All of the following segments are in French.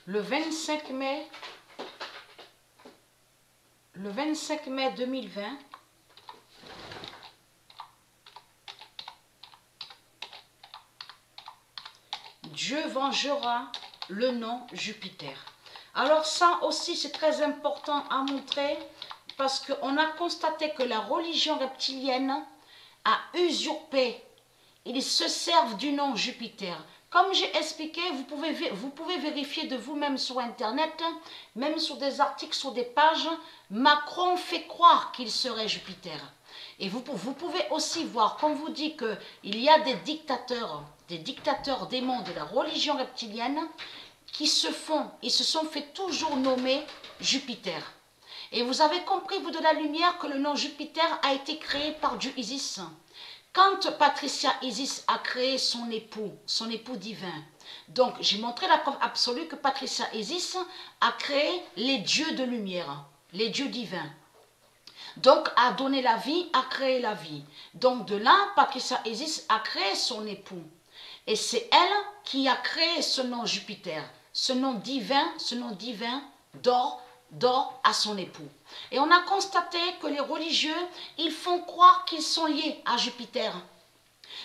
le 25 mai 2020, Dieu vengera le nom Jupiter. Alors ça aussi c'est très important à montrer parce qu'on a constaté que la religion reptilienne a usurpé. Ils se servent du nom Jupiter. Comme j'ai expliqué, vous pouvez vérifier de vous-même sur Internet, même sur des articles, sur des pages, Macron fait croire qu'il serait Jupiter. Et vous pouvez aussi voir, comme vous dit qu'il y a des dictateurs démons de la religion reptilienne ils se sont fait toujours nommer Jupiter. Et vous avez compris, vous de la lumière, que le nom Jupiter a été créé par Dieu Isis. Quand Patricia Isis a créé son époux divin, donc j'ai montré la preuve absolue que Patricia Isis a créé les dieux de lumière, les dieux divins. Donc a donné la vie, a créé la vie. Donc de là, Patricia Isis a créé son époux. Et c'est elle qui a créé ce nom Jupiter, ce nom divin d'or à son époux. Et on a constaté que les religieux, ils font croire qu'ils sont liés à Jupiter.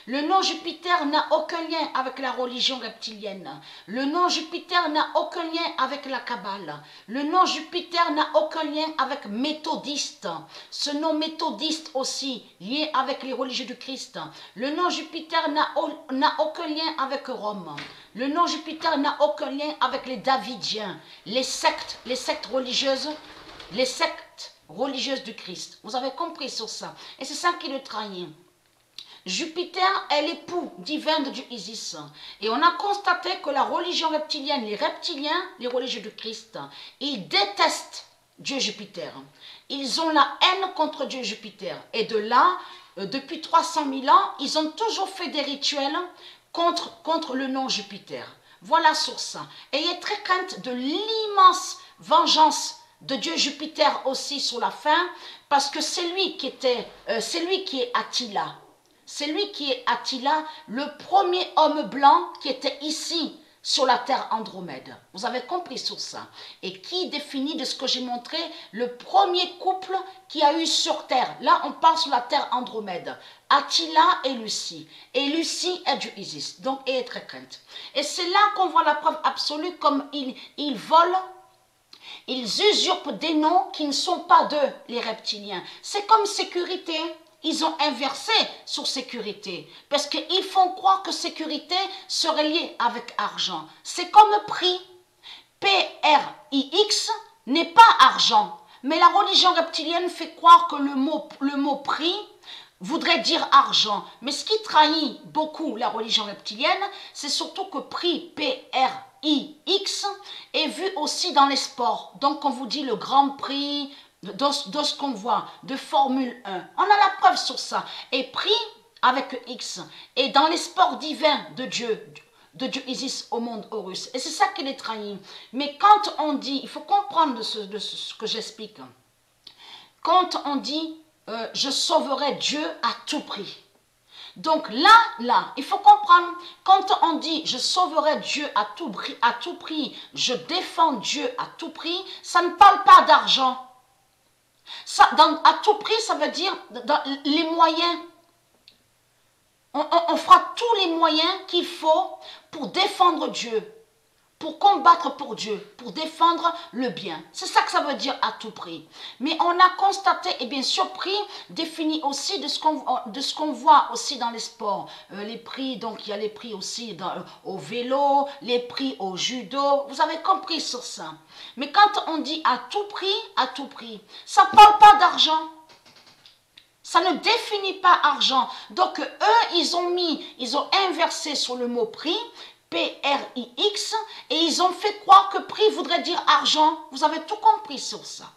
Le nom Jupiter n'a aucun lien avec la religion reptilienne. Le nom Jupiter n'a aucun lien avec la Kabbale. Le nom Jupiter n'a aucun lien avec méthodiste. Ce nom méthodiste aussi, lié avec les religieux du Christ. Le nom Jupiter n'a aucun lien avec Rome. Le nom Jupiter n'a aucun lien avec les Davidiens, les sectes religieuses, du Christ. Vous avez compris sur ça. Et c'est ça qui le trahit. Jupiter est l'époux divin de Dieu Isis. Et on a constaté que la religion reptilienne, les reptiliens, les religieux du Christ, ils détestent Dieu Jupiter. Ils ont la haine contre Dieu Jupiter. Et de là, depuis 300 000 ans, ils ont toujours fait des rituels contre le nom Jupiter. Voilà sur ça. Ayez très crainte de l'immense vengeance de Dieu Jupiter aussi sur la fin, parce que c'est lui qui est Attila. C'est lui qui est Attila, le premier homme blanc qui était ici sur la terre Andromède. Vous avez compris sur ça. Et qui définit de ce que j'ai montré le premier couple qui a eu sur terre. Là, on parle sur la terre Andromède. Attila et Lucie. Et Lucie est du Isis. Donc, ayez très crainte. Et c'est là qu'on voit la preuve absolue comme ils volent. Ils usurpent des noms qui ne sont pas d'eux, les reptiliens. C'est comme sécurité. Ils ont inversé sur sécurité, parce qu'ils font croire que sécurité serait liée avec argent. C'est comme prix. P-R-I-X n'est pas argent, mais la religion reptilienne fait croire que le mot prix voudrait dire argent. Mais ce qui trahit beaucoup la religion reptilienne, c'est surtout que prix, P-R-I-X, est vu aussi dans les sports. Donc on vous dit le Grand Prix, de ce qu'on voit, de Formule 1. On a la preuve sur ça. Et prix avec X. Et dans les sports divins de Dieu Isis au monde Horus. Et c'est ça qui les trahit. Mais quand on dit, il faut comprendre de ce que j'explique. Quand on dit, je sauverai Dieu à tout prix. Donc là, il faut comprendre, quand on dit je sauverai Dieu à tout prix, je défends Dieu à tout prix, ça ne parle pas d'argent. À tout prix, ça veut dire dans les moyens. On fera tous les moyens qu'il faut pour défendre Dieu, pour combattre pour Dieu, pour défendre le bien. C'est ça que ça veut dire à tout prix. Mais on a constaté, et bien sûr, prix définit aussi de ce qu'on voit aussi dans les sports. Les prix, donc il y a les prix aussi au vélo, les prix au judo. Vous avez compris sur ça. Mais quand on dit à tout prix, ça ne parle pas d'argent. Ça ne définit pas argent. Donc eux, ils ont inversé sur le mot prix, P-R-I-X, et ils ont fait croire que prix voudrait dire argent. Vous avez tout compris sur ça.